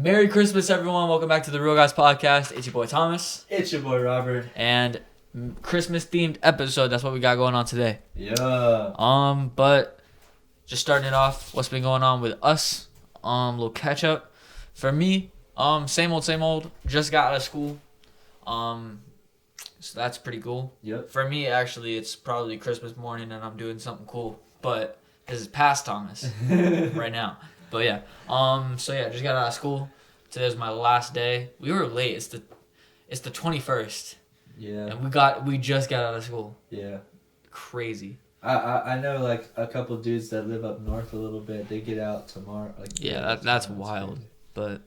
Merry Christmas, everyone. Welcome back to the Real Guys Podcast. It's your boy Thomas. It's your boy Robert. And Christmas-themed episode. That's what we got going on today. Yeah. But just starting it off, what's been going on with us? Little catch-up. For me, same old. Just got out of school. So that's pretty cool. Yep. For me, actually, it's probably Christmas morning and I'm doing something cool. But this is past Thomas right now. But yeah, just got out of school. Today's my last day. We were late. It's the 21st. Yeah. And we just got out of school. Yeah. Crazy. I know like a couple dudes that live up north a little bit. They get out tomorrow. That's wild. Crazy.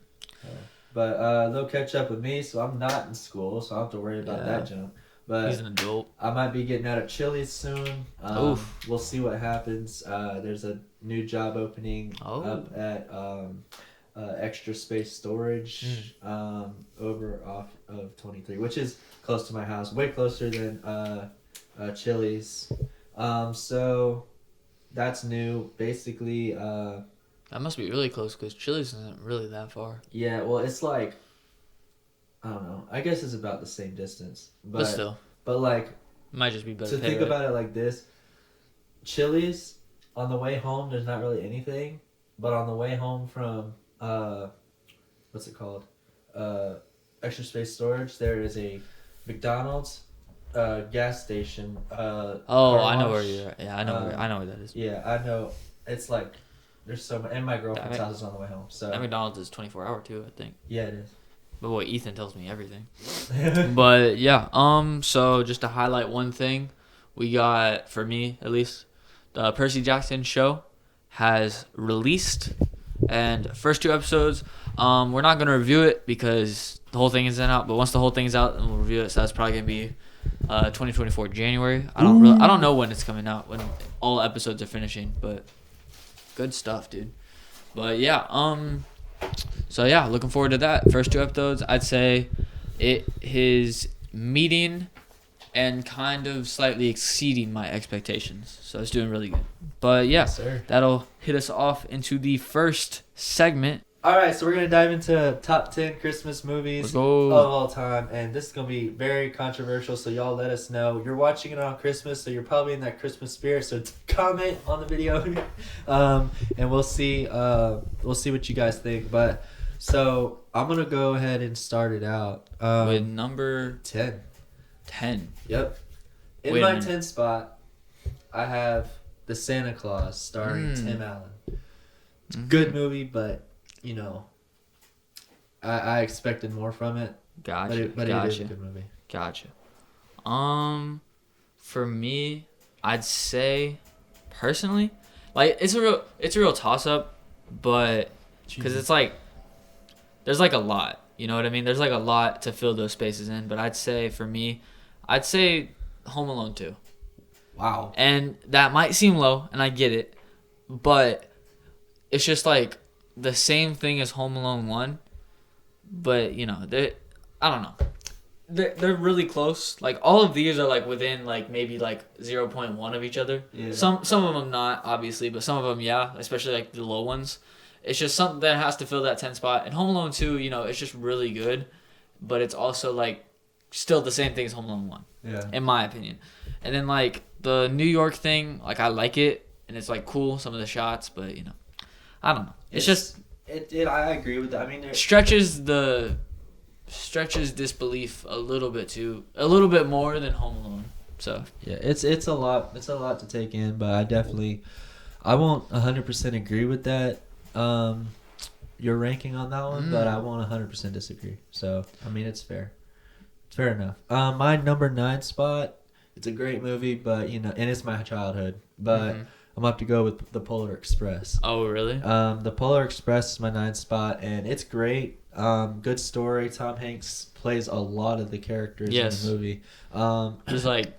But they'll catch up with me, so I'm not in school, so I don't have to worry about that jump. But he's an adult. I might be getting out of Chili's soon. We'll see what happens. There's a new job opening up at Extra Space Storage over off of 23, which is close to my house, way closer than Chili's. So that's new. Basically, that must be really close because Chili's isn't really that far. Yeah, well, it's like, I don't know. I guess it's about the same distance. But still. But like, might just be better. To think about it like this, Chili's, on the way home, there's not really anything. But on the way home from, what's it called? Extra Space Storage, there is a McDonald's, gas station. I know where you're at. Yeah, I know where that is. Yeah, I know. It's like, there's so much. And my girlfriend's house is on the way home. So that McDonald's is 24-hour too, I think. Yeah, it is. But boy, Ethan tells me everything. But yeah, so just to highlight one thing, we got, for me at least, the Percy Jackson show has released, and first 2 episodes, we're not gonna review it because the whole thing isn't out. But once the whole thing's out, then we'll review it. So that's probably gonna be 2024 January. I don't know when it's coming out, when all episodes are finishing, but good stuff, dude. But yeah, so yeah, looking forward to that. First 2 episodes, I'd say it is meeting and kind of slightly exceeding my expectations. So it's doing really good. But yeah, that'll hit us off into the first segment. All right, so we're going to dive into top 10 Christmas movies of all time. And this is going to be very controversial, so y'all let us know. You're watching it on Christmas, so you're probably in that Christmas spirit. So comment on the video, and we'll see what you guys think. But so I'm going to go ahead and start it out. With number 10. 10. Yep. In my 10 spot, I have The Santa Claus starring Tim Allen. It's a good movie, but you know, I expected more from it. Gotcha. But it is a good movie. Gotcha. For me, I'd say, personally, like it's a real toss up, but because it's like there's like a lot. You know what I mean? There's like a lot to fill those spaces in. But I'd say for me, Home Alone 2. Wow. And that might seem low, and I get it, but it's just like the same thing as Home Alone 1, but you know, I don't know. They're really close. Like all of these are like within like maybe like 0.1 of each other. Yeah. Some of them not, obviously, but some of them yeah, especially like the low ones. It's just something that has to fill that 10 spot. And Home Alone 2, you know, it's just really good, but it's also like still the same thing as Home Alone 1. Yeah. In my opinion. And then like the New York thing, like I like it and it's like cool, some of the shots, but you know, I don't know. It's just I agree with that. I mean, stretches disbelief a little bit more than Home Alone. So yeah, it's a lot to take in, but I won't 100% agree with that. Your ranking on that one, but I won't 100% disagree. So I mean, it's fair. It's fair enough. My number 9 spot. It's a great movie, but you know, and it's my childhood, but. I'm going to have to go with The Polar Express. Oh, really? The Polar Express is my 9th spot, and it's great. Good story. Tom Hanks plays a lot of the characters in the movie. He's like,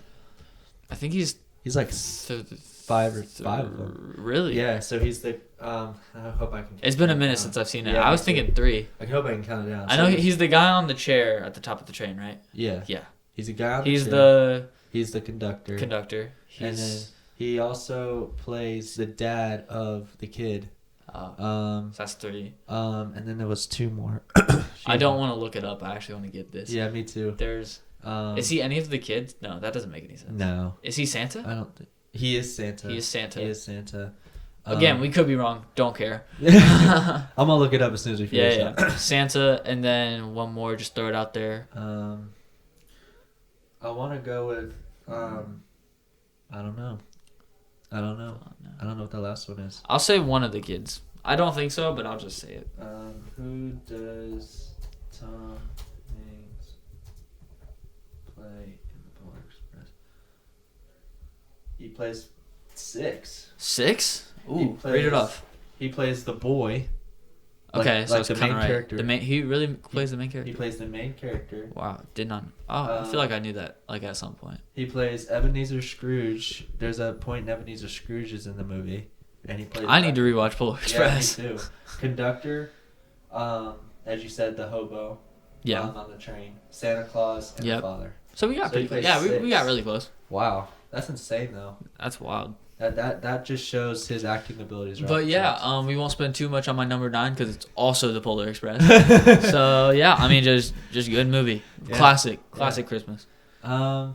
I think he's like 5 of them. Really? Yeah, so he's the, I hope I can. It's been a minute since I've seen it. Yeah, I was thinking 3. I hope I can count it down. I know he's the guy on the chair at the top of the train, right? Yeah. Yeah. He's a guy on the chair. He's the conductor. And then he also plays the dad of the kid. So that's 3. And then there was 2 more. I don't want to look it up. I actually want to get this. Yeah, me too. There's. Is he any of the kids? No, that doesn't make any sense. No. Is he Santa? I don't think he is Santa. He is Santa. Again, we could be wrong. Don't care. I'm gonna look it up as soon as we finish. Yeah. Santa, and then one more. Just throw it out there. I want to go with. I don't know. I don't know what the last one is. I'll say one of the kids. I don't think so, but I'll just say it. Who does Tom Hanks play in the Polar Express? He plays 6. 6? Ooh, read it off. He plays the boy. Okay, so like it's the kind main of right. character. He really plays the main character. He plays the main character. Wow, did not. Oh, I feel like I knew that. Like at some point. He plays Ebenezer Scrooge. There's a point Ebenezer Scrooge is in the movie, and he plays. I need to rewatch Polar Express. Yeah, me too. Conductor, as you said, the hobo. Yeah. On the train, Santa Claus, and the father. So we got pretty close. Yeah, we got really close. Wow, that's insane though. That's wild. That just shows his acting abilities. Right? But yeah, we won't spend too much on my number 9 because it's also the Polar Express. So yeah, I mean just good movie, classic Christmas. My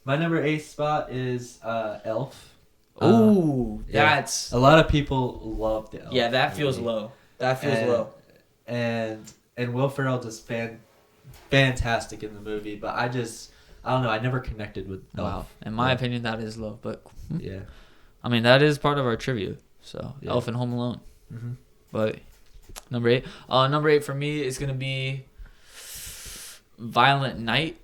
number 8 spot is Elf. Ooh, that's a lot of people love the Elf. Yeah, that feels low. That feels low. And Will Ferrell just fantastic in the movie, but I don't know. I never connected with Elf. Wow, in my opinion, that is low. But yeah. I mean, that is part of our trivia. So, Elf and Home Alone. Mm-hmm. But number 8. Number 8 for me is going to be Violent Night.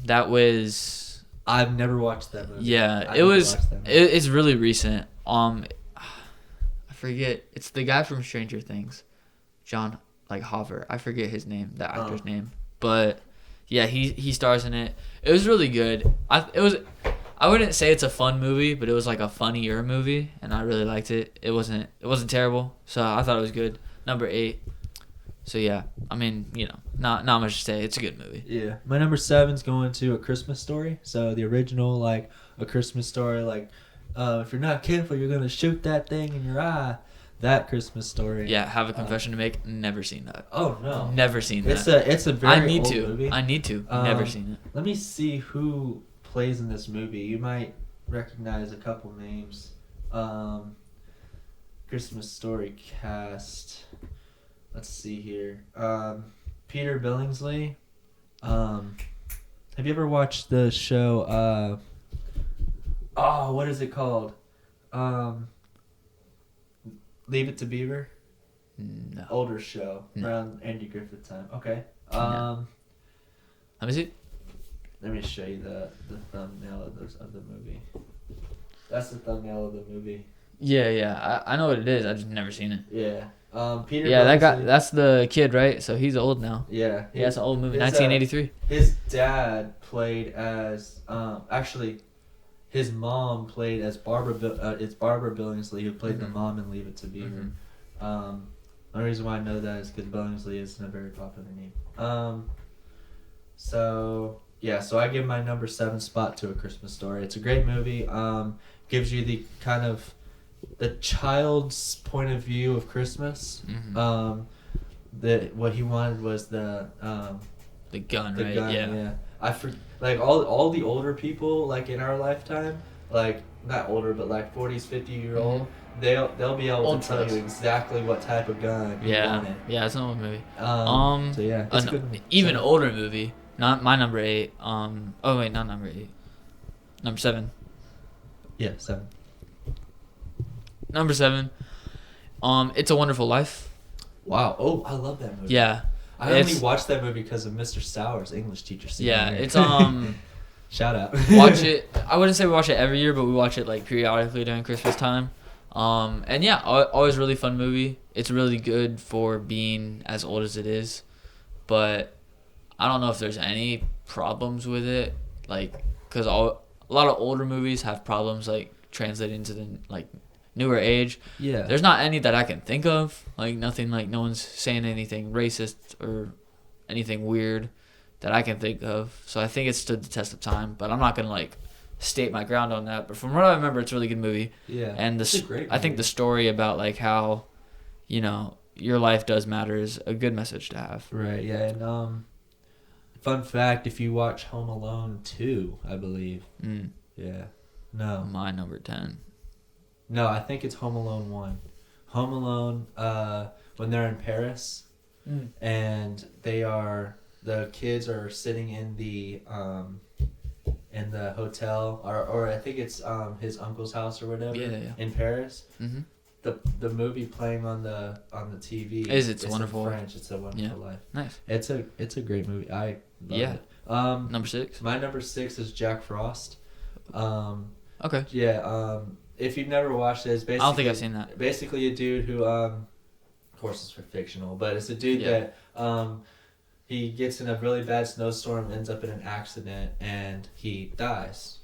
That was... I've never watched that movie. Yeah, it was... It's really recent. I forget. It's the guy from Stranger Things. John, Hover. I forget his name, the actor's name. But, yeah, he stars in it. It was really good. I wouldn't say it's a fun movie, but it was a funnier movie, and I really liked it. It wasn't terrible, so I thought it was good. Number 8. So yeah, I mean, not much to say. It's a good movie. Yeah, my number 7's going to A Christmas Story. So the original, A Christmas Story, if you're not careful, you're gonna shoot that thing in your eye. That Christmas Story. Yeah, have a confession to make. Never seen that. Oh no, never seen that. It's a very old movie. I need to. Never seen it. Let me see who plays in this movie. You might recognize a couple names. Christmas Story cast. Let's see here. Peter Billingsley. Have you ever watched the show? What is it called? Leave It to Beaver. No. Older show around Andy Griffith time. Okay. Let me see. Let me show you the thumbnail of the movie. That's the thumbnail of the movie. Yeah. I know what it is. I've just never seen it. Yeah. Peter. Yeah, that guy. That's the kid, right? So he's old now. Yeah. Yeah, it's an old movie. 1983. His dad played as actually, his mom played as Barbara. It's Barbara Billingsley who played the mom in Leave It to Beaver. The only reason why I know that is because Billingsley isn't a very popular name. So I give my number 7 spot to A Christmas Story. It's a great movie. Gives you the kind of the child's point of view of Christmas. What he wanted was the gun, right? Gun, yeah. All the older people in our lifetime, not older but 40s, 50-year-old, they'll be able to tell you exactly what type of gun you wanted. Yeah, it's an old movie. So yeah, it's a good movie. Even older movie. Not my number 8. Oh wait, not number 8. Number 7. Yeah, 7. Number 7. It's a Wonderful Life. Wow. Oh, I love that movie. Yeah. I only watched that movie because of Mr. Sauer's English teacher. Yeah, it's shout out. Watch it. I wouldn't say we watch it every year, but we watch it periodically during Christmas time. And yeah, always really fun movie. It's really good for being as old as it is, but I don't know if there's any problems with it, because a lot of older movies have problems translating to the newer age. Yeah. There's not any that I can think of. Nothing no one's saying anything racist or anything weird that I can think of. So I think it stood the test of time, but I'm not gonna state my ground on that. But from what I remember, it's a really good movie. Yeah. And it's a great movie. I think the story about how your life does matter is a good message to have. Right. Yeah. And fun fact: if you watch Home Alone 2, I believe. Yeah. No. My number 10. No, I think it's Home Alone 1. Home Alone, when they're in Paris, and the kids are sitting in the hotel, or I think it's his uncle's house or whatever. In Paris. Mm-hmm. The movie playing on the TV It's Wonderful in French. It's A Wonderful Life. Nice. It's a great movie. I love it. Number 6. My number 6 is Jack Frost. Okay. Yeah. If you've never watched it, it's basically... I don't think I've seen that. Basically a dude who, of course it's for fictional, but it's a dude that he gets in a really bad snowstorm, ends up in an accident, and he dies.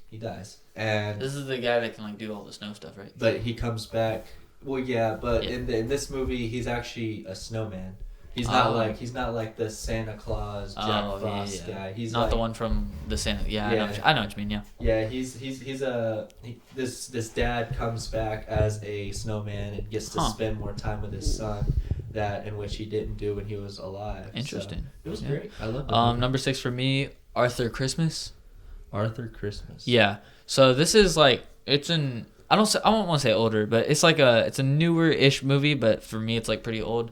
And this is the guy that can do all the snow stuff, right? But he comes back. Well, yeah, but in this movie, he's actually a snowman. He's not like the Santa Claus Jack Frost guy. He's not the one from the Santa. I know what you mean. Yeah. Yeah, this dad comes back as a snowman and gets to spend more time with his son, in which he didn't do when he was alive. Interesting. So, it was great. I love it. Number 6 for me, Arthur Christmas. Arthur Christmas. Yeah. So this is it's an I don't want to say older, but it's it's a newer-ish movie, but for me it's pretty old.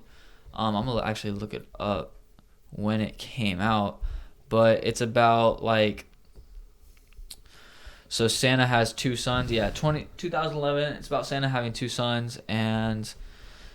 I'm gonna actually look it up when it came out, but it's about so Santa has 2 sons. Yeah, 2011. It's about Santa having 2 sons and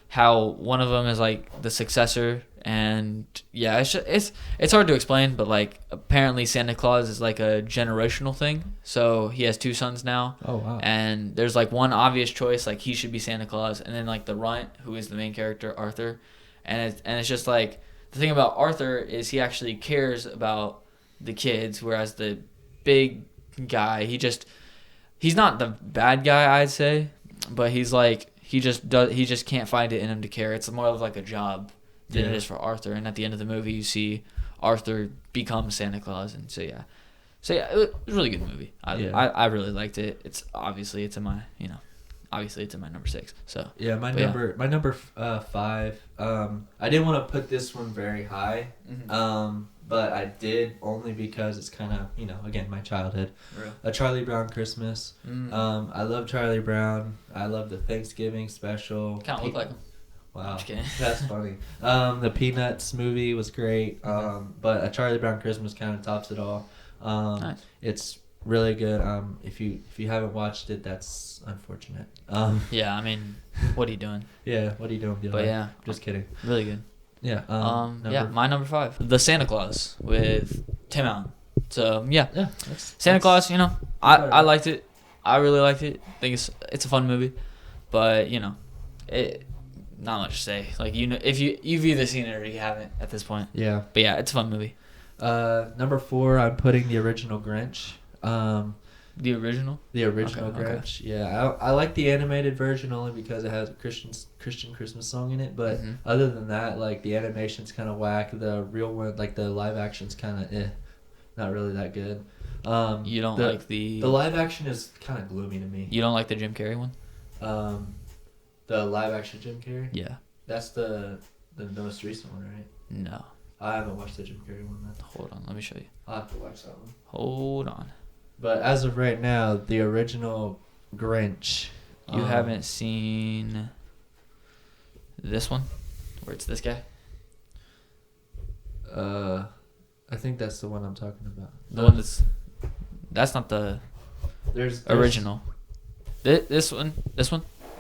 how one of them is the successor. And yeah, it's hard to explain, but apparently Santa Claus is a generational thing. So he has 2 sons now. Oh wow! And there's one obvious choice, he should be Santa Claus, and then the runt, who is the main character, Arthur, and it's just the thing about Arthur is he actually cares about the kids, whereas the big guy, he's not the bad guy, I'd say, but he's he just can't find it in him to care. It's more of a job than it is for Arthur. And at the end of the movie, you see Arthur become Santa Claus, and so yeah, it was a really good movie. I really liked it. It's obviously it's in my number 6. So yeah, my number 5. I didn't want to put this one very high, but I did only because it's kind of again my childhood. Real. A Charlie Brown Christmas. I love Charlie Brown. I love the Thanksgiving special. Kind of look like him. Wow, that's funny. The Peanuts movie was great, but A Charlie Brown Christmas kind of tops it all. Nice. It's really good. If you haven't watched it, that's unfortunate. Yeah, I mean, what are you doing? Yeah, what are you doing? But yeah, just kidding. Really good. Yeah. My number 5, The Santa Claus with Tim Allen. So yeah, Santa Claus. I liked it. I really liked it. I think it's a fun movie, but it. Not much to say. If you've either seen it or you haven't at this point. Yeah. But yeah, it's a fun movie. Number 4, I'm putting the original Grinch. The original? The original Grinch. Okay. Yeah, I like the animated version only because it has a Christian Christmas song in it. But other than that, the animation's kind of whack. The real one, the live action's kind of not really that good. You don't like the live action is kind of gloomy to me. You don't like the Jim Carrey one? The live action Jim Carrey? Yeah. That's the most recent one, right? No. I haven't watched the Jim Carrey one then. Hold on, let me show you. I'll have to watch that one. Hold on. But as of right now, the original Grinch. You haven't seen this one? Where it's this guy? I think that's the one I'm talking about. The one that's not the there's original. This one?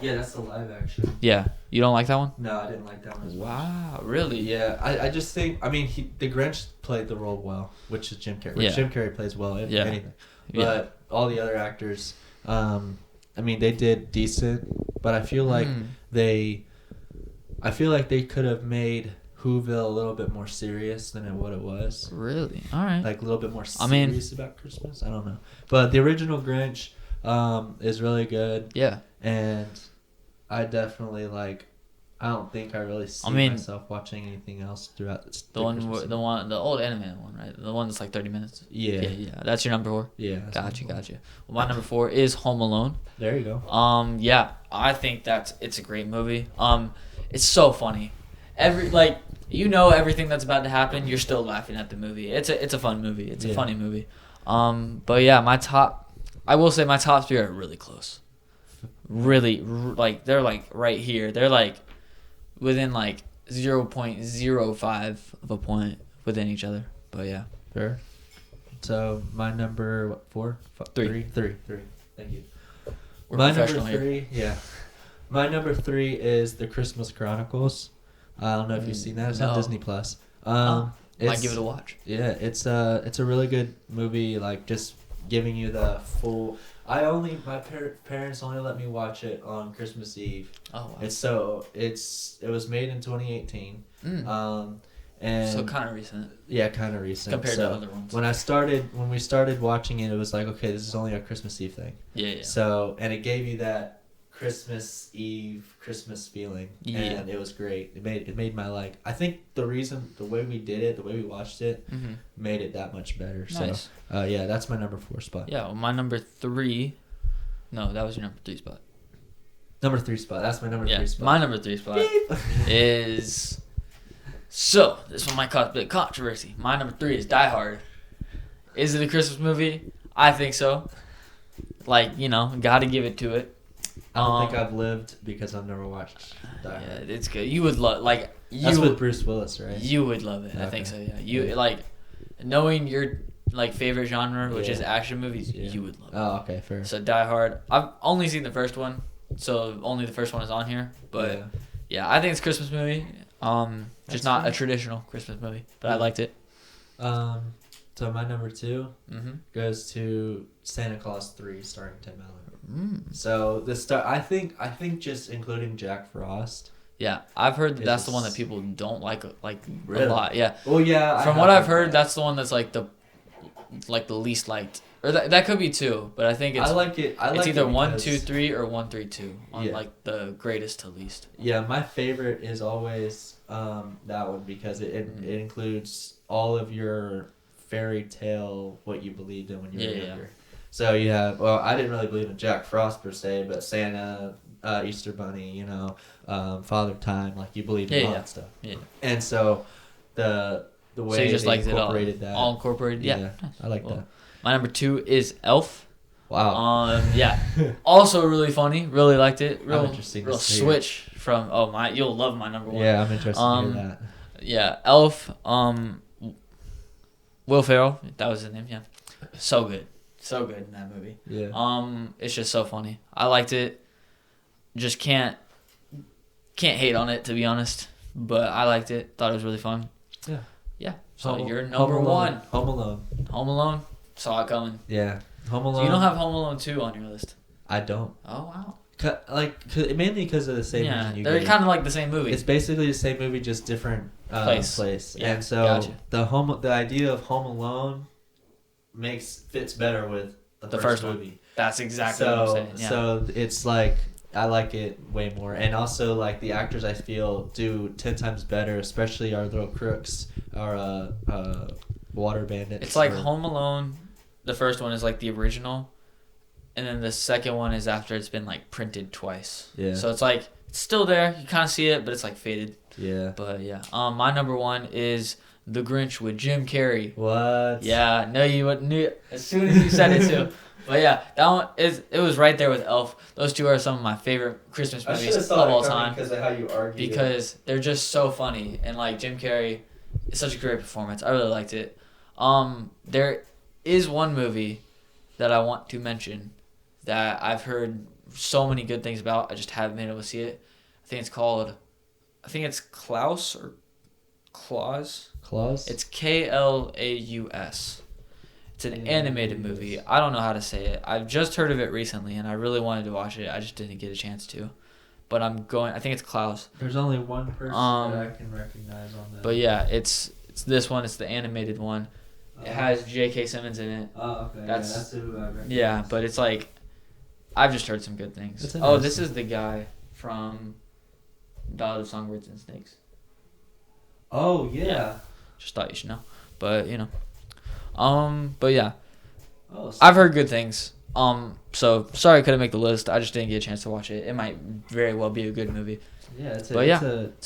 Yeah, that's the live action. Yeah. You don't like that one? No, I didn't like that one as much. Wow, really? Yeah, I just think, the Grinch played the role well, which is Jim Carrey. Jim Carrey plays well in anything. But all the other actors, they did decent, but I feel like they could have made Whoville a little bit more serious than what it was. Really? All right. A little bit more serious about Christmas. I don't know. But the original Grinch is really good. Yeah. And I definitely I don't think I really see myself watching anything else throughout this. The old animated one, right? The one that's 30 minutes. Yeah. That's your number 4. Yeah. Gotcha. Well, my number 4 is Home Alone. There you go. Yeah, I think it's a great movie. It's so funny. Everything that's about to happen, you're still laughing at the movie. It's a fun movie. It's a funny movie. But yeah, I will say my top three are really close. Really, like they're like right here. They're like within like 0.05 of a point within each other. But yeah. Fair. So my number four? Three. Three. Thank you. We're my number professional three, here. yeah. My number 3 is The Christmas Chronicles. I don't know if you've seen that. It's on Disney Plus. Might give it a watch. Yeah, it's a really good movie. Like just giving you the full. My parents only let me watch it on Christmas Eve. Oh wow. It was made in 2018. And so kind of recent. Yeah, kind of recent compared to other ones. When we started watching it, it was like, okay, this is only a Christmas Eve thing. Yeah. So and it gave you that Christmas Eve Christmas feeling, and it was great. It made my I think the way we did it, the way we watched it, made it that much better. Nice. So yeah, that's my number 4 spot. Yeah, well, my number 3. No, that was your number 3 spot. Number 3 spot. That's my number 3 spot. My number 3 spot is. So this one might cause a bit of controversy. My number 3 is Die Hard. Is it a Christmas movie? I think so. Got to give it to it. I don't think I've lived because I've never watched Die Hard. Yeah, it's good. You would love That's with Bruce Willis, right? You would love it. Okay. I think so. Yeah. Knowing your favorite genre, which is action movies. Yeah. You would love it. Oh, okay, fair. So Die Hard. I've only seen the first one, so only the first one is on here. But yeah, I think it's a Christmas movie. Just not a traditional Christmas movie, but I liked it. So my number 2 goes to Santa Claus 3, starring Tim Allen. So I think just including Jack Frost. Yeah, I've heard that's the one that people don't like really? A lot. Yeah. Well, yeah. From what I've heard, that's the one that's the least liked, or that could be 2, but I think it's. I like it. It's either 1, 2, 3 or 1, 3, 2 on the greatest to least. Yeah, my favorite is always that one because it includes all of your fairy tale what you believed in when you were younger. So you have, I didn't really believe in Jack Frost per se, but Santa, Easter Bunny, Father Time, you believed in all that stuff. Yeah. And so the way so you just they incorporated that. All incorporated, yeah. I like that. My number 2 is Elf. Wow. Yeah. Also really funny. Really liked it. I'm interested real switch from you'll love my number 1. Yeah, I'm interested to hear that. Yeah, Elf. Will Ferrell. That was his name. Yeah. So good. So good in that movie. Yeah. It's just so funny. I liked it. Just can't hate on it, to be honest. But I liked it. Thought it was really fun. Yeah. Yeah. So you're number 1. Home Alone. Home Alone. Saw it coming. Yeah. Home Alone. So you don't have Home Alone 2 on your list. I don't. Oh wow. Mainly because of the same reason you they're gave. kind of like the same movie. It's basically the same movie, just different place. Yeah, and so gotcha. the idea of Home Alone fits better with the first movie. That's exactly what I'm saying. Yeah. So it's I like it way more, and also the actors I feel do 10 times better, especially our little crooks, our water bandits. It's Home Alone. The first one is the original. And then the second one is after it's been printed twice. Yeah. So it's it's still there. You kind of see it, but it's faded. Yeah. But yeah. My number 1 is The Grinch with Jim Carrey. What? Yeah. No, you knew as soon as you said it too. But yeah, that one it was right there with Elf. Those 2 are some of my favorite Christmas movies of all time. Because of how you argue. Because they're just so funny, and Jim Carrey is such a great performance. I really liked it. There is one movie that I want to mention that I've heard so many good things about. I just haven't been able to see it. I think it's Klaus or Claus. Claus? It's Klaus. It's an animated movie. I don't know how to say it. I've just heard of it recently, and I really wanted to watch it. I just didn't get a chance to. But I think it's Klaus. There's only one person that I can recognize on that. But yeah, it's this one. It's the animated one. It has J.K. Simmons in it. Oh, okay. That's who I recognize. Yeah, but it's I've just heard some good things. This is the guy from Ballad of Songbirds and Snakes. Oh, yeah. Just thought you should know. But, but yeah. Oh, I've heard good things. So sorry I couldn't make the list. I just didn't get a chance to watch it. It might very well be a good movie. Yeah, it's a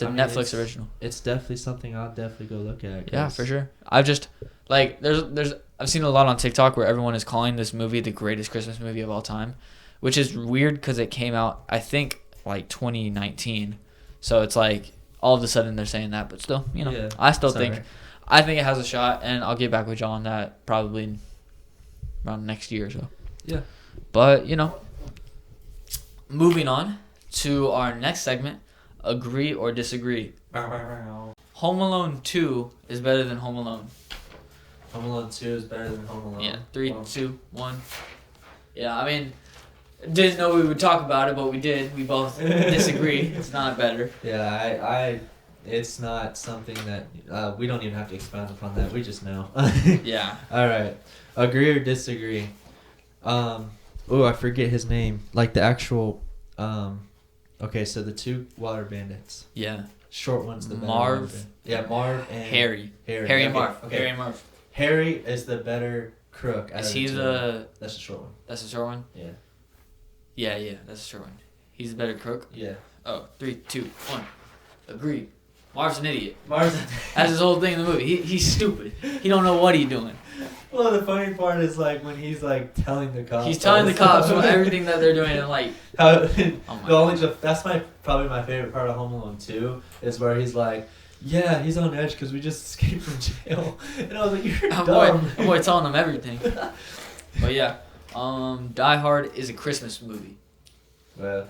Netflix original. It's definitely something I'll definitely go look at. Yeah, for sure. I've just I've seen a lot on TikTok where everyone is calling this movie the greatest Christmas movie of all time, which is weird because it came out I think like 2019. So it's like all of a sudden they're saying that, but still, I still think I think it has a shot, and I'll get back with y'all on that probably around next year or so. Yeah. But, moving on to our next segment, agree or disagree. Home Alone 2 is better than Home Alone. Home Alone 2 is better than Home Alone. Yeah, 3, 2, 1. Yeah, I mean, didn't know we would talk about it, but we did. We both disagree. It's not better. Yeah, it's not something that we don't even have to expound upon that. We just know. Yeah. All right. Agree or disagree? I forget his name. Like the actual. Okay, so the two water bandits. Yeah. Short one's the better Marv. Yeah, Marv and Harry. Harry and Marv. Okay. Harry and Marv. Harry is the better crook. Is he the? That's the short one. That's the short one. Yeah. Yeah, that's the short one. He's the better crook. Yeah. Oh, 3, 2, 1. Agree. Marv's an idiot. That's his whole thing in the movie. He's stupid. He don't know what he's doing. Well, the funny part is like when he's like telling the cops. He's telling the cops everything that they're doing, and like. That's probably my favorite part of Home Alone 2 is where he's like, yeah, he's on edge because we just escaped from jail, and I was like, you're dumb. Boy, telling him everything. But yeah, Die Hard is a Christmas movie. Well.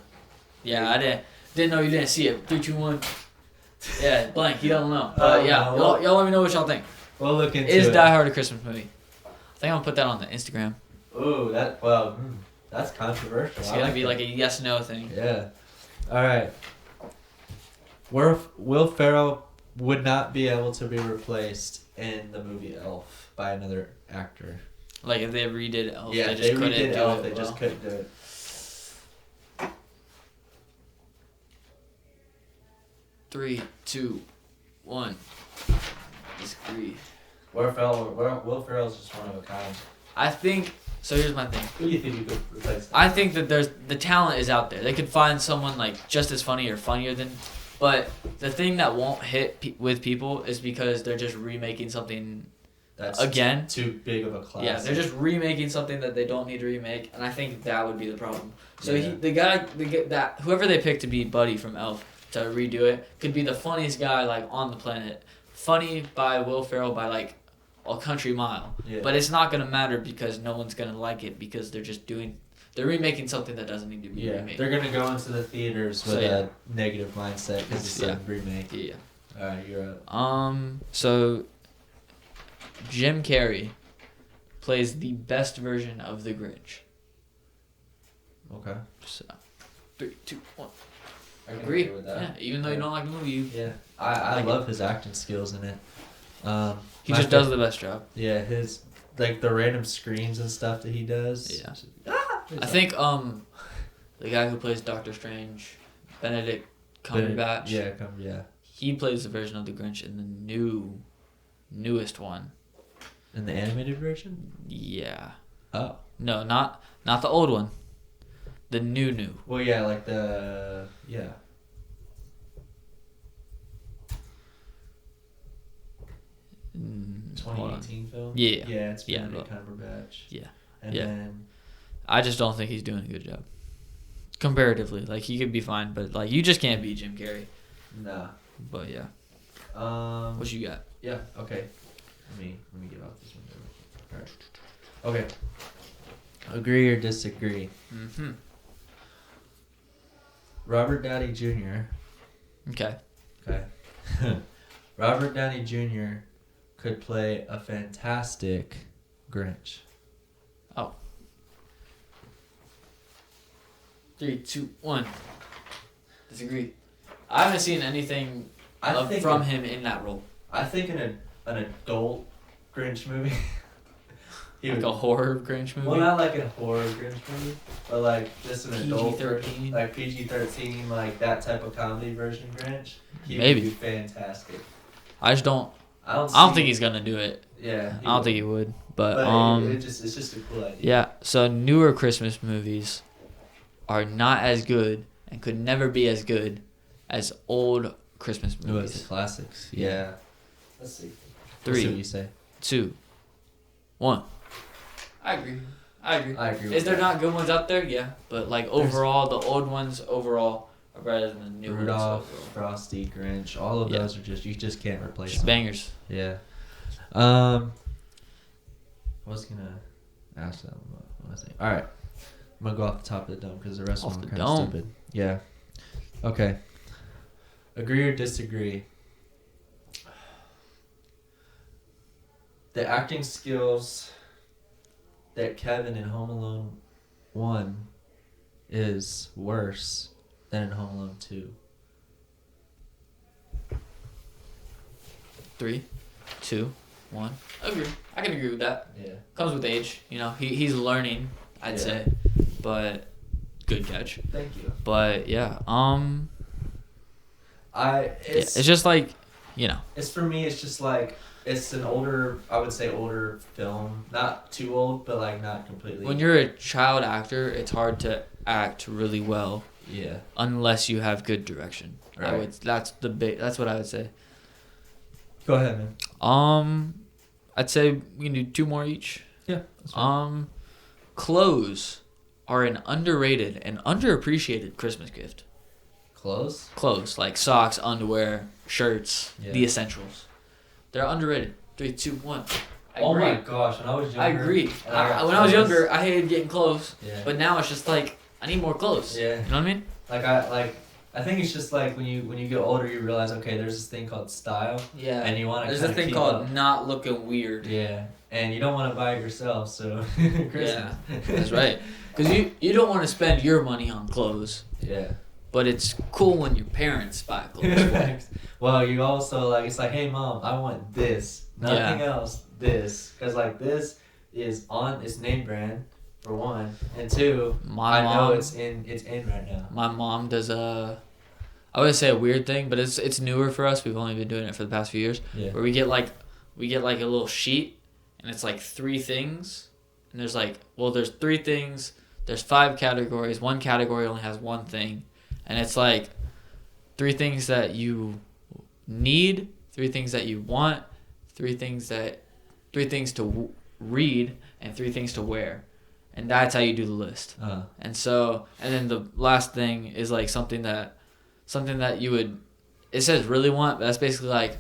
Yeah, I didn't know you didn't see it. 3, 2, 1. Yeah, blank. He don't know. But y'all let me know what y'all think. We'll look into it. Is Die Hard a Christmas movie? I think I'm gonna put that on the Instagram. Ooh, that's controversial. It's gonna be like a yes/no thing. Yeah. All right. Will Ferrell would not be able to be replaced in the movie Elf by another actor. Like if they redid Elf, yeah, they redid Elf. They just couldn't do it. 3, 2, 1. Disagree. Will Ferrell's just one of a kind. I think. So here's my thing. Who do you think you could replace? I think that the talent is out there. They could find someone like just as funny or funnier than. But the thing that won't hit with people is because they're just remaking something. That's again too big of a classic. Yeah, they're just remaking something that they don't need to remake, and I think that would be the problem. So whoever they pick to be Buddy from Elf to redo it could be the funniest guy like on the planet. Funny by Will Ferrell by like a country mile. Yeah. But it's not gonna matter because no one's gonna like it because they're remaking something that doesn't need to be remade. They're gonna go into the theaters with a negative mindset because it's a remake. Yeah. All right, you're up. So Jim Carrey plays the best version of the Grinch. Okay. So 3, 2, 1. I agree with that. Yeah, even though you don't like the movie, I love his acting skills in it. He just does the best job. Yeah, his like the random screams and stuff that he does. Yeah. I think the guy who plays Doctor Strange, Benedict Cumberbatch. Yeah. He plays the version of the Grinch in the newest one. In the animated version? Yeah. Oh. No, not the old one. The new. Well, yeah, like the 2018 film. Yeah. Yeah, it's Benedict Cumberbatch. Yeah. And then I just don't think he's doing a good job. Comparatively, like he could be fine, but like you just can't beat Jim Carrey. Nah. But yeah. What you got? Yeah. Okay. Let me get off this one. All right. Okay. Agree or disagree? Mm-hmm. Robert Downey Jr. Okay. Robert Downey Jr. could play a fantastic Grinch. Oh. 3, 2, 1. Disagree. I haven't seen anything from him in that role. I think in an adult Grinch movie. Like a horror Grinch movie? Well, not like a horror Grinch movie, but like just an adult PG-13. Like PG-13, like that type of comedy version Grinch. He Maybe. would be fantastic. I just don't. I don't think he's gonna do it. Yeah. I don't think he would. But it's just a cool idea. Yeah, so newer Christmas movies are not as good and could never be as good as old Christmas movies. It's the classics. Yeah. Let's see. 3, Let's see what you say. 2, 1. I agree. Is there not good ones out there? Yeah, but like overall, the old ones overall are better than the new ones. Rudolph, Frosty, Grinch, all of those are you just can't replace just them. Bangers. Yeah. I was gonna ask that one. What was I saying? All right, I'm gonna go off the top of the dome because the rest of them are kind of stupid. Yeah. Okay. Agree or disagree? The acting skills that Kevin in Home Alone 1 is worse than in Home Alone 2. 3, 2, 1. Agree. I can agree with that. Yeah. Comes with age. You know, he's learning, I'd say. But good catch. Thank you. But yeah, it's just like, you know. It's for me. It's just like it's an older. I would say older film. Not too old, but like not completely. When you're a child actor, it's hard to act really well. Yeah. Unless you have good direction. Right. That's what I would say. Go ahead, man. I'd say we can do 2 more each. Yeah. That's fine. Clothes are an underrated and underappreciated Christmas gift. Clothes, like socks, underwear, shirts, the essentials. They're underrated. 3, 2, 1. Oh my gosh! When I was younger, I agree. When I was younger, I hated getting clothes. Yeah. But now it's just like I need more clothes. Yeah. You know what I mean? I think it's just like when you get older, you realize there's this thing called style. Yeah. And you want to. There's a thing called not looking weird. Yeah. And you don't want to buy it yourself, so. Yeah. That's right. Because you don't want to spend your money on clothes. Yeah. But it's cool when your parents buy clothes. Well, you also it's like, hey mom, I want this, nothing else. This, because this is it's name brand for 1, and 2, I know it's in right now. My mom does I wouldn't say a weird thing, but it's newer for us. We've only been doing it for the past few years. Yeah. Where we get like a little sheet, and it's like 3 things, and there's there's 3 things. There's 5 categories. 1 category only has 1 thing. And it's like 3 things that you need, 3 things that you want, 3 things to read, and 3 things to wear. And that's how you do the list. And then the last thing is like something that you would, it says really want, but that's basically like,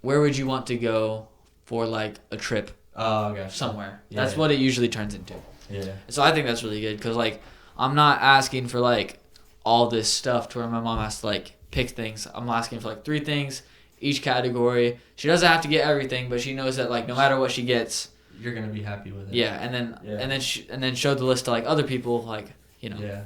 where would you want to go for like a trip? Oh, okay. Somewhere. Yeah. That's what it usually turns into. Yeah. So I think that's really good because like I'm not asking for like all this stuff to where my mom has to like pick things. I'm asking for like 3 things each category. She doesn't have to get everything, but she knows that like no matter what she gets, you're gonna be happy with it. Yeah, and then show the list to like other people, like Yeah.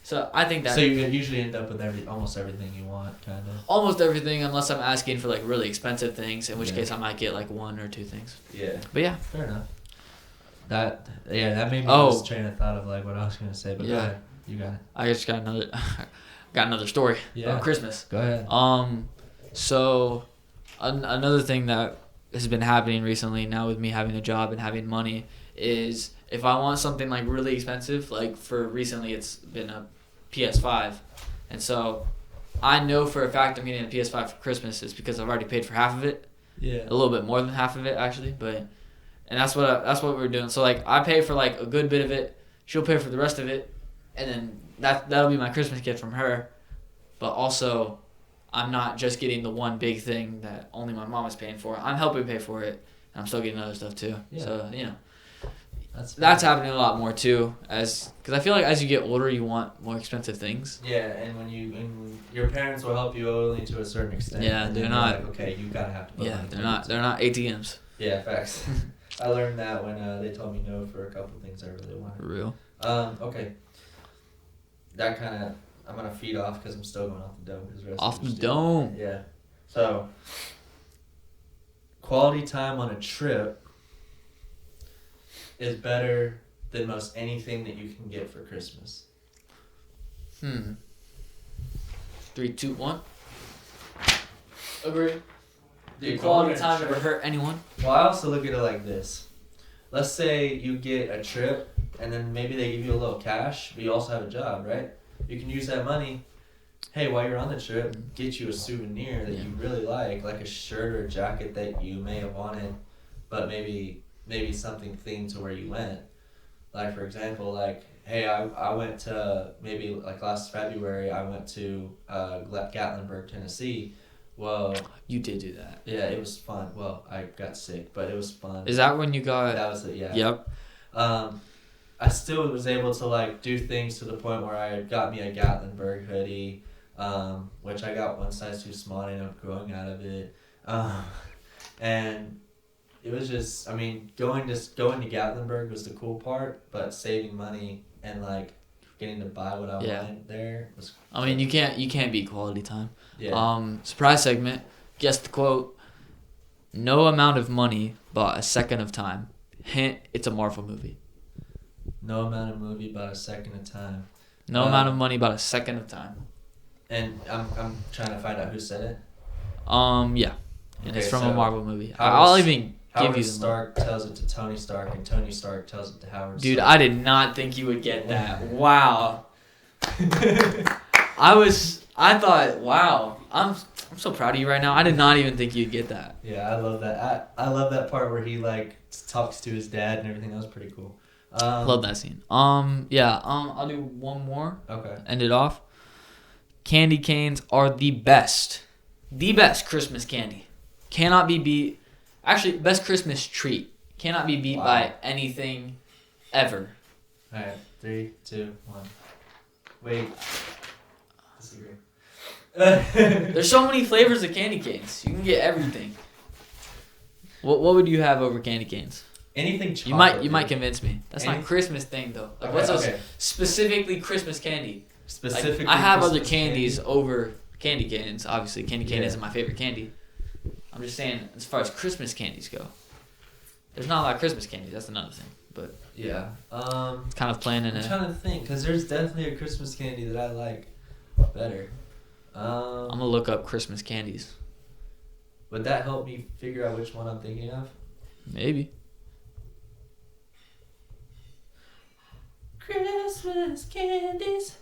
So I think that. So you usually end up with almost everything you want, kind of. Almost everything, unless I'm asking for like really expensive things, in which case I might get like 1 or 2 things. Yeah. But yeah. Fair enough. That made me lose train of thought of like what I was gonna say, but go ahead. You got it. I just got another story about Christmas. Go ahead. So another thing that has been happening recently now with me having a job and having money is if I want something like really expensive, like for recently it's been a PS5, and so I know for a fact I'm getting a PS5 for Christmas is because I've already paid for half of it. Yeah. A little bit more than half of it actually, and that's what we're doing. So like I pay for like a good bit of it, she'll pay for the rest of it, and then that'll be my Christmas gift from her. But also, I'm not just getting the one big thing that only my mom is paying for. I'm helping pay for it, and I'm still getting other stuff too. Yeah. So that's happening a lot more too, because I feel like as you get older, you want more expensive things. Yeah, and when your parents will help you only to a certain extent. Yeah, they're not. Like, okay, you gotta have to. Put They're not ATMs. Yeah, facts. I learned that when they told me no for a couple things I really wanted. For real. Okay. That kind of I'm gonna feed off because I'm still going off the dome. Off the dome. Yeah. So. Quality time on a trip is better than most anything that you can get for Christmas. 3, 2, 1. Agree. Did quality time ever hurt anyone? Well, I also look at it like this. let's say you get a trip and then maybe they give you a little cash, but you also have a job, right? You can use that money. Hey, while you're on the trip, get you a souvenir that you really like a shirt or a jacket that you may have wanted, but maybe something themed to where you went. Like, for example, like, hey, I went to, maybe like last February, I went to Gatlinburg, Tennessee. Well, you did do that. Yeah, it was fun. Well, I got sick, but it was fun. Is that when you got? That was it. Yeah. Yep. I still was able to like do things to the point where I got me a Gatlinburg hoodie, which I got one size too small and I ended up growing out of it, and it was just, I mean, going to Gatlinburg was the cool part, but saving money and like getting to buy what I wanted there was. I mean, you can't beat quality time. Yeah. Surprise segment. Guess the quote. No amount of money bought a second of time. Hint: it's a Marvel movie. No amount of movie bought a second of time. No amount of money bought a second of time. And I'm trying to find out who said it. Yeah, and okay, it's from so a Marvel movie. Howard, I'll even Howard give you the Stark tells it to Tony Stark, and Tony Stark tells it to Howard. Dude, Stark. I did not think you would get that. Wow. I thought, wow. I'm so proud of you right now. I did not even think you'd get that. Yeah, I love that. I love that part where he like talks to his dad and everything. That was pretty cool. Love that scene. Yeah. I'll do one more. Okay. End it off. Candy canes are the best Christmas candy. Cannot be beat. Actually, best Christmas treat. Cannot be beat by anything ever. All right, 3, 2, 1. Wait. Disagree. There's so many flavors of candy canes. You can get everything. What would you have over candy canes? Anything chocolate. You might convince me. That's not a Christmas thing though. Like what's a specifically Christmas candy? Specifically, like, I have Christmas other candies candy. over candy canes. Obviously, candy cane isn't my favorite candy. I'm just saying, as far as Christmas candies go, there's not a lot of Christmas candies. That's another thing. But yeah, it's kind of playing in I'm trying to think because there's definitely a Christmas candy that I like better. I'm gonna look up Christmas candies. Would that help me figure out which one I'm thinking of? Maybe. Christmas candies.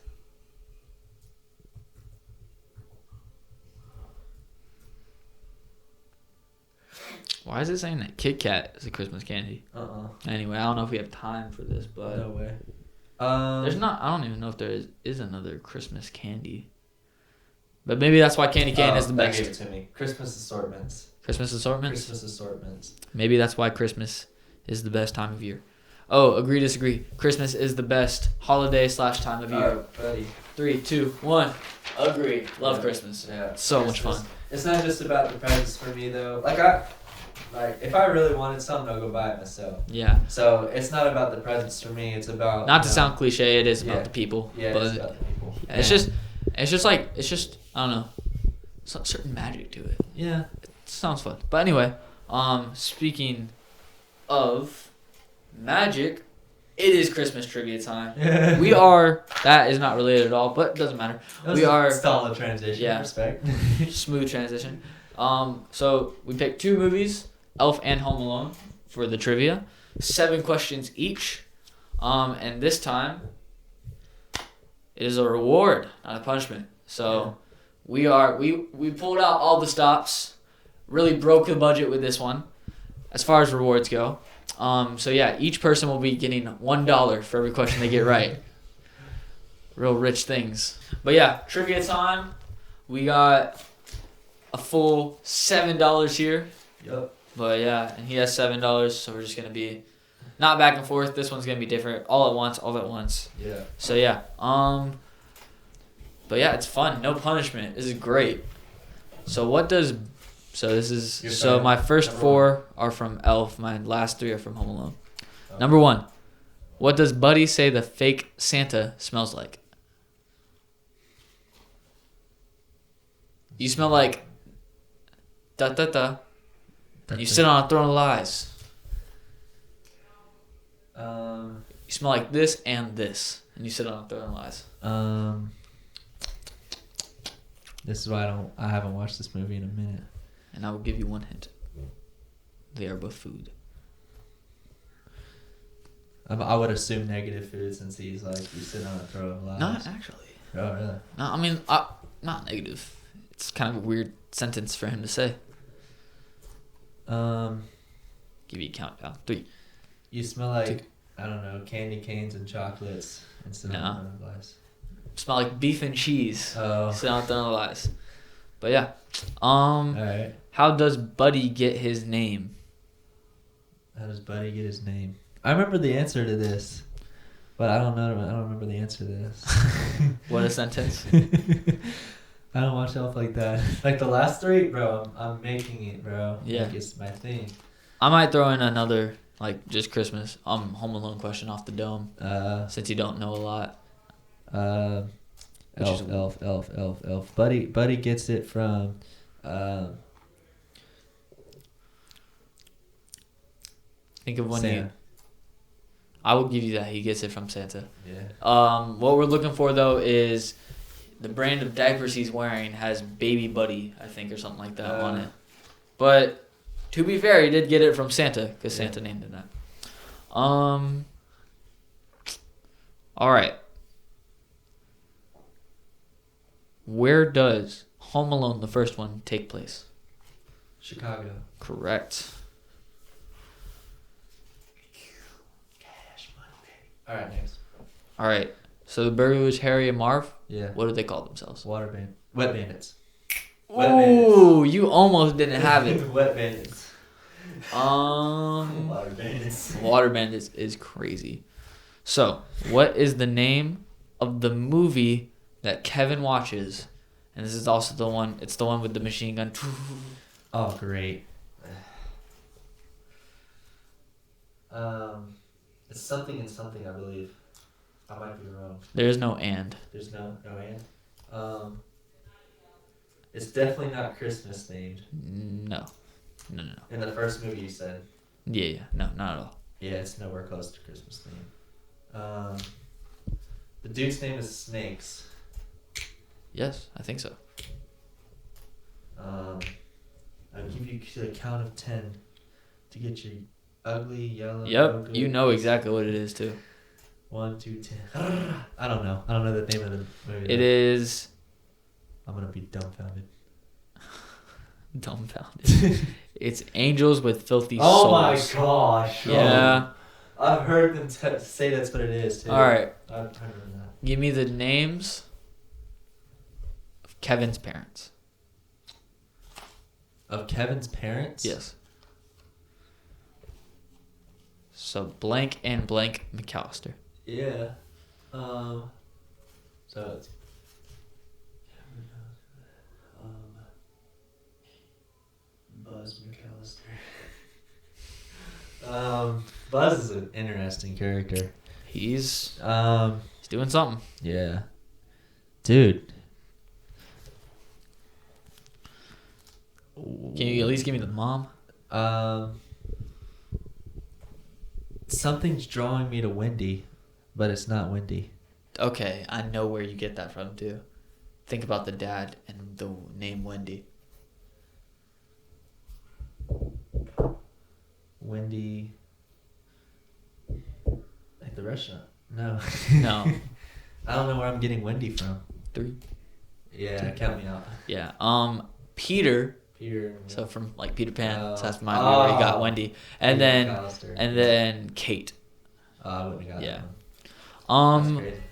Why is it saying that Kit Kat is a Christmas candy? Anyway, I don't know if we have time for this, but no way. There's not. I don't even know if there is another Christmas candy. But maybe that's why candy cane is the best. Gave it to me. Christmas assortments. Christmas assortments. Christmas assortments. Maybe that's why Christmas is the best time of year. Oh, agree, disagree. Christmas is the best holiday / time of year. Buddy. 3, 2, 1. Agree. Love Christmas. Yeah. So Christmas. much fun. It's not just about the presents for me though. Like if I really wanted something, I'll go buy it myself. Yeah. So it's not about the presents for me. It's about not to sound cliche. It is about the people. Yeah, but it's about the people. Yeah, it's just I don't know. It's a certain magic to it. Yeah. It sounds fun. But anyway, speaking of magic, it is Christmas trivia time. That is not related at all, but it doesn't matter. We are solid transition. Yeah. Respect. Smooth transition. So we picked 2 movies, Elf and Home Alone, for the trivia. 7 questions each. And this time it is a reward, not a punishment. So we pulled out all the stops, really broke the budget with this one as far as rewards go. So yeah, each person will be getting $1 for every question they get right. Real rich things. But yeah, trivia time. We got a full $7 here. Yep. But yeah, and he has $7, so we're just gonna be not back and forth. This one's gonna be different. All at once. Yeah. So yeah. But yeah, it's fun. No punishment. This is great. So my first 4 are from Elf. My last 3 are from Home Alone. Okay. Number 1. What does Buddy say the fake Santa smells like? You smell like da da da. You sit on a throne of lies. You smell like this and this, and you sit on a throne of lies. This is why I haven't watched this movie in a minute. And I will give you one hint. They are both food. I would assume negative food since he's like you sit on a throw of lies. Not actually. Oh really? No, I mean, not negative. It's kind of a weird sentence for him to say. Give you a countdown. 3. You smell like 2. I don't know, candy canes and chocolates instead of throwing lies. Smell like beef and cheese. Oh. Instead of throwing lies. But yeah. All right. How does Buddy get his name? How does Buddy get his name? I remember the answer to this, but I don't know. I don't remember the answer to this. What a sentence. I don't watch Elf like that. Like the last 3, bro. I'm making it, bro. Yeah. Like it's my thing. I might throw in another, like, just Christmas. Home Alone question off the dome. Since you don't know a lot. Elf. Buddy gets it from. Think of one Santa. I will give you that. He gets it from Santa. Yeah. What we're looking for though is the brand of diapers he's wearing has Baby Buddy, I think, or something like that on it. But to be fair, he did get it from Santa because Santa named him that. All right. Where does Home Alone, the first one, take place? Chicago. Correct. Cash money, baby. All right, next. All right. So the Burglars, Harry and Marv. Yeah. What do they call themselves? Wet bandits. Ooh, you almost didn't have it. Wet bandits. Water bandits. Water bandits is crazy. So, what is the name of the movie that Kevin watches? And this is also the one. It's the one with the machine gun. Oh, great. It's something and something, I believe. I might be wrong. There's no and. There's no and. It's definitely not Christmas themed. No. In the first movie, you said. Yeah. No, not at all. Yeah, it's nowhere close to Christmas themed. The dude's name is Snakes. Yes, I think so. I'll give you a count of 10 to get your ugly yellow. Yep, you know exactly what it is too. 1, 2, 10. I don't know. I don't know the name of the movie. It is. I'm gonna be dumbfounded. Dumbfounded. It's Angels with Filthy Souls. Oh my gosh. Yeah. I've heard them say that's what it is too. All right. I've heard that. Give me the names of Kevin's parents. Of Kevin's parents? Yes. So blank and blank McAllister. Yeah. So it's Buzz McAllister. Buzz is an interesting character. He's doing something. Yeah. Dude. Can you at least give me the mom? Something's drawing me to Wendy, but it's not Wendy. Okay, I know where you get that from too. Think about the dad and the name Wendy. Wendy. Like the restaurant? No. No. I don't know where I'm getting Wendy from. 3. Yeah, count me out. Yeah. Peter. Peter. So from like Peter Pan, so that's my where he got Wendy, and Peter then Kate. I wouldn't have got Yeah. that one. That's crazy.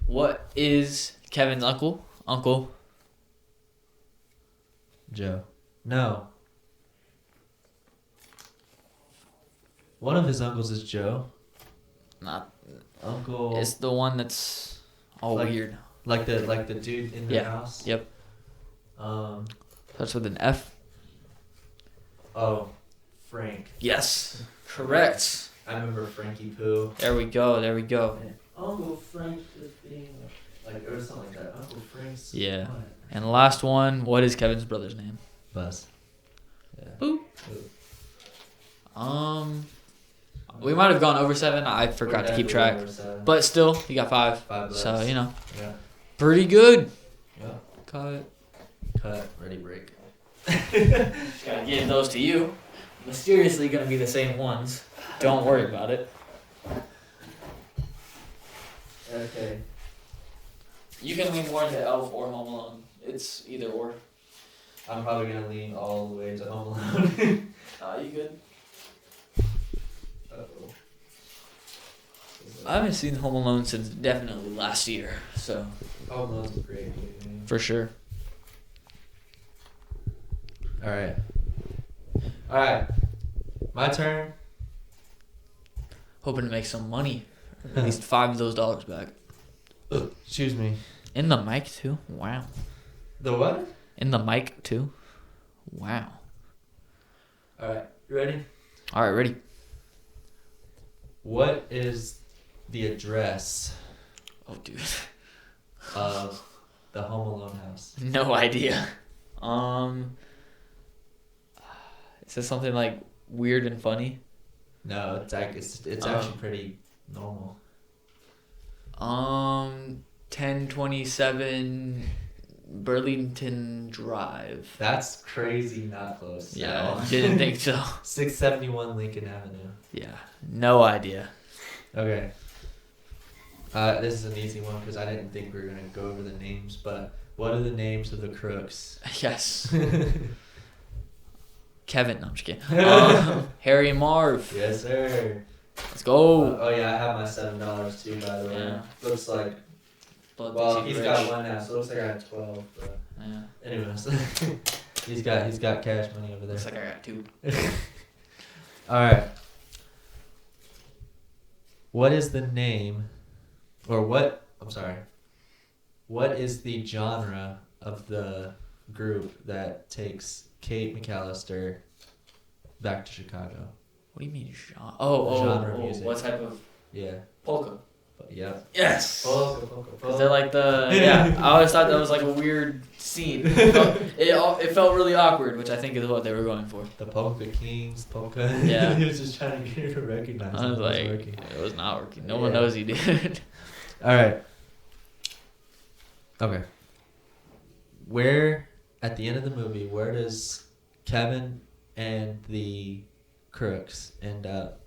What is Kevin's uncle? Uncle Joe. No. One of his uncles is Joe. Not. Uncle. It's the one that's all Like- weird. Like the dude in the house. Yep. Starts with an F. Oh, Frank. Yes. Correct. I remember Frankie Pooh. There we go. Uncle Frank is being like or something like that. Uncle Frank's. Yeah. What? And the last one. What is Kevin's brother's name? Buzz. Yeah. Boop. We might have gone over 7. I forgot to keep track. But still, you got 5. 5 So, bucks. Yeah. Yeah. Pretty good. Yeah. Cut. Ready, break. Gotta give those to you. Mysteriously gonna be the same ones. Don't worry about it. Okay. You can lean more into Elf or Home Alone. It's either or. I'm probably gonna lean all the way to Home Alone. You good? Uh-oh. I haven't seen Home Alone since definitely last year, so. Home Alone's a great movie. For sure. Alright. Alright. My turn. Hoping to make some money. At least $5 of those dollars back. Excuse me. In the mic, too? Wow. The what? In the mic, too? Wow. Alright. You ready? Alright, ready. What is the address Oh, dude. of the Home Alone house? No idea. Is this something like weird and funny? No, it's actually pretty normal. 1027 Burlington Drive. That's crazy not close. Yeah, didn't think so. 671 Lincoln Avenue. Yeah, no idea. Okay. This is an easy one because I didn't think we were going to go over the names, but what are the names of the crooks? Yes. Kevin, no, I'm just kidding. Harry and Marv. Yes, sir. Let's go. Oh, yeah, I have my $7 too, by the way. Yeah. Looks like, Blood well, thinks he's rich. got one now, so it looks like I have 12. But Yeah. anyways, he's got cash money over there. Looks like I got 2. All right. What is the name, or what? I'm sorry. What is the genre of the group that takes Kate McAllister back to Chicago? What do you mean genre? Genre music. What type of Yeah. polka? Yep. Yes. Polka. Because they're like I always thought that was like a weird scene. It felt really awkward, which I think is what they were going for. The Polka Kings, polka. Yeah. He was just trying to get her to recognize. I was it like, wasn't working. it was not working. No one knows he did. All right. Okay. Where at the end of the movie, where does Kevin and the crooks end up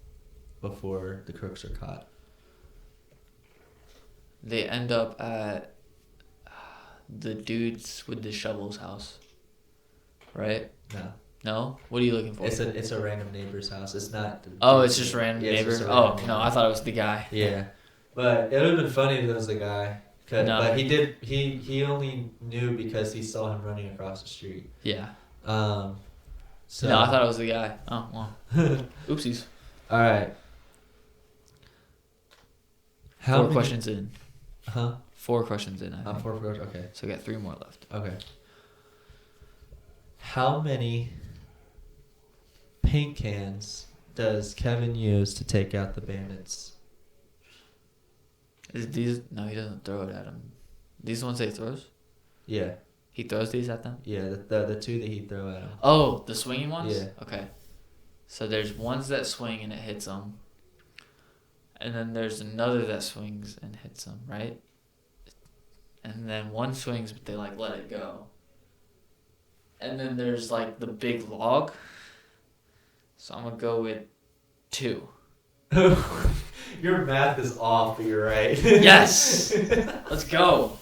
before the crooks are caught? They end up at the dudes with the shovels house, right? No. No? What are you looking for? It's a random neighbor's house. It's not. It's just random neighbor. Just a random No, I thought it was the guy. Yeah, but it would have been funny if it was the guy. No. But he did. He only knew because he saw him running across the street. Yeah. So. No, I thought it was the guy. Oh well. Oopsies. All right. 4 questions in. Huh? 4 questions in. I think. 4 questions. Okay. So we got 3 more left. Okay. How many paint cans does Kevin use to take out the bandits? Is these? No, he doesn't throw it at them. These the ones that he throws? Yeah. He throws these at them? Yeah, the 2 that he threw at him. Oh, the swinging ones? Yeah. Okay. So there's ones that swing and it hits them. And then there's another that swings and hits them, right? And then one swings, but they like let it go. And then there's like the big log. So I'm gonna go with 2. Your math is off, but you're right. Yes! Let's go.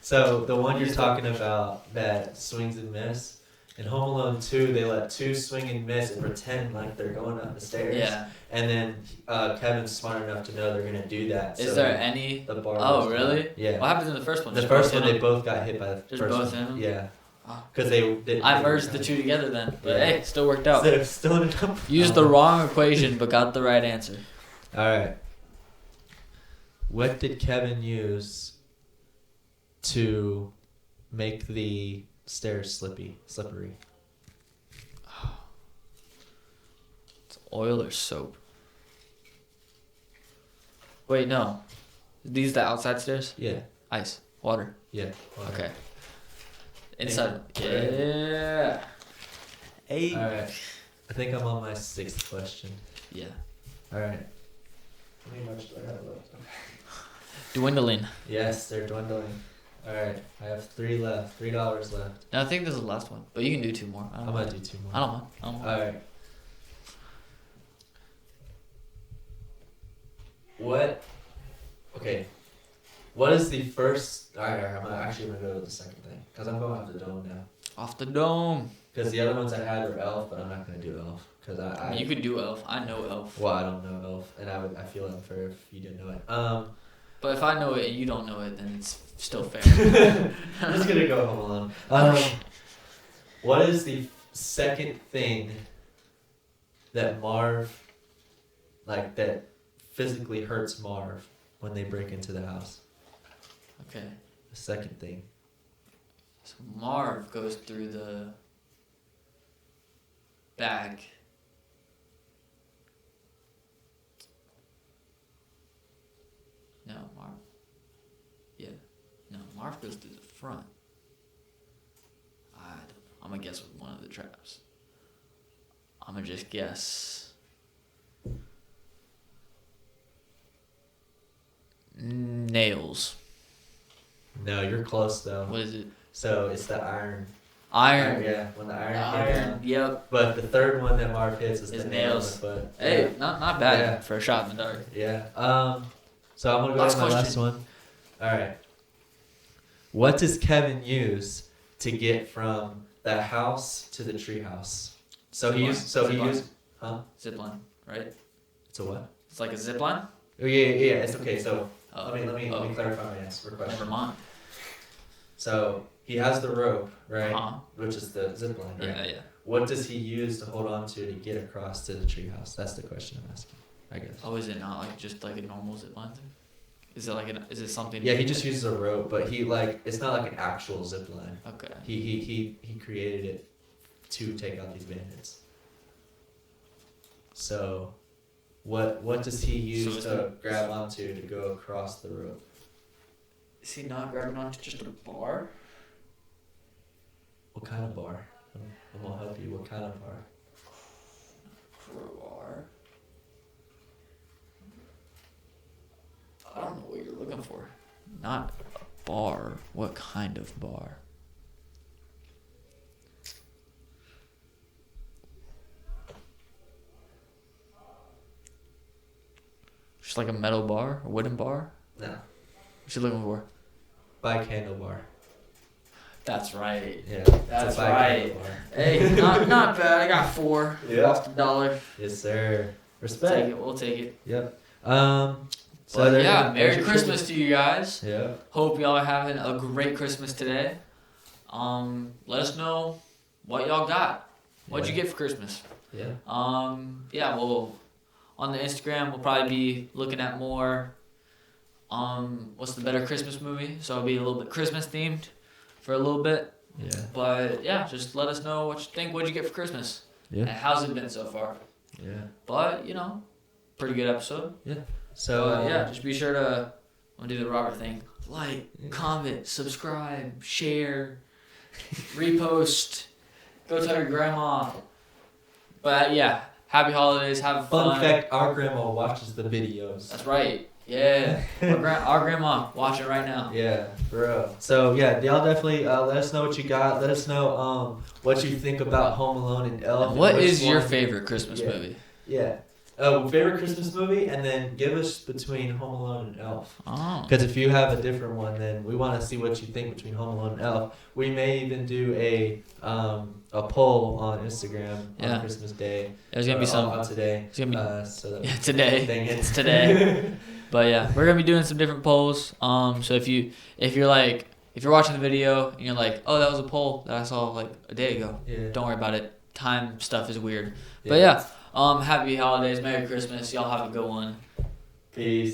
So the one you're talking about that swings and miss, in Home Alone 2, they let 2 swing and miss and pretend like they're going up the stairs. Yeah. And then Kevin's smart enough to know they're gonna do that. Is there any? The bar. Oh, really? Yeah. What happens in the first one? The Just first both one, hit they 'em? both got hit by the Just first both one. hit 'em? Yeah. Oh. Because they. I merged the 2 together then. But Yeah. hey, still worked out. Still ended up. Used the wrong equation, but got the right answer. All right. What did Kevin use to make the stairs slippery? It's oil or soap? Wait, no. These the outside stairs? Yeah. Ice. Water. Yeah. Water. Okay. Inside. Yeah. Yeah. Hey. All right. I think I'm on my 6th question. Yeah. All right. How many much do I have left? Dwindling. Yes, they're dwindling. All right. I have $3 left. $3 left. No, I think this is the last one. But you can do 2 more. I I'm don't going mind. to do 2 more. I don't mind. All right. What? Okay. What is the first? Alright, I'm gonna go to the second thing because I'm going off the dome now. Off the dome. Because the other ones I had were Elf, but I'm not gonna do Elf because I You could do Elf. I know Elf. Well, I don't know Elf, and I feel unfair if you didn't know it. But if I know it and you don't know it, then it's still fair. I'm just gonna go Home Alone. What is the second thing that that physically hurts Marv when they break into the house? Okay. The second thing. So Marv goes through the bag. No, Marv. Yeah. No, Marv goes through the front. I'm gonna guess with one of the traps. I'm gonna just guess. Nails. No, you're close though. What is it? So it's the iron. Iron. Yeah, when the iron came down. Yep. But the third one that Marv hits is the nails. But hey, not bad yeah. for a shot in the dark. Yeah. So I'm gonna go to my last one. All right. What does Kevin use to get from the house to the treehouse? He used. Huh? Zipline, right? It's a what? It's like a zipline. Oh yeah. It's okay. So let me clarify my answer. Never mind. So he has the rope, right? Uh-huh. Which is the zip line, right? Yeah. What does he use to hold on to get across to the treehouse? That's the question I'm asking, I guess. Oh, is it not like just like a normal zipline thing? Is it something? Yeah, he just uses a rope, but it's not like an actual zip line. Okay. He created it to take out these bandits. So, what does he use to grab onto to go across the rope? Is he not grabbing onto just a bar? What kind of bar? I'm gonna help you. What kind of bar? Crowbar. I don't know what you're looking for. Not a bar. What kind of bar? Just like a metal bar? A wooden bar? No. What you looking for? Bike handlebar. That's right. Yeah. That's right. Hey, not bad. I got 4. Yeah. Lost $1. Yes, sir. Respect. We'll take it. Yep. So yeah, Merry Christmas to you guys. Yeah. Hope y'all are having a great Christmas today. Let us know what y'all got. What'd you get for Christmas? Yeah. Well, on the Instagram we'll probably be looking at more. What's the better Christmas movie? So it'll be a little bit Christmas themed for a little bit. Yeah. But yeah, just let us know what you think. What'd you get for Christmas? Yeah. And how's it been so far? Yeah. But pretty good episode. Yeah. So just be sure to do the Robert thing. Like, comment, subscribe, share, repost, go tell your grandma. But yeah, happy holidays, have fun. Fun fact: our grandma watches the videos. That's right. Yeah, our grandma watching right now. Yeah, bro. So yeah, y'all definitely let us know what you got. Let us know what you think about Home Alone and Elf. And what is your favorite Christmas movie? Yeah. Favorite Christmas movie, and then give us between Home Alone and Elf. Oh. Because if you have a different one, then we want to see what you think between Home Alone and Elf. We may even do a poll on Instagram on Christmas Day. There's gonna be some on today. It's gonna be today. It's today. But yeah, we're gonna be doing some different polls. So if you're watching the video and you're like, oh, that was a poll that I saw like a day ago. Yeah. Don't worry about it. Time stuff is weird. Yeah. But yeah. Happy holidays, Merry Christmas. Y'all have a good one. Peace.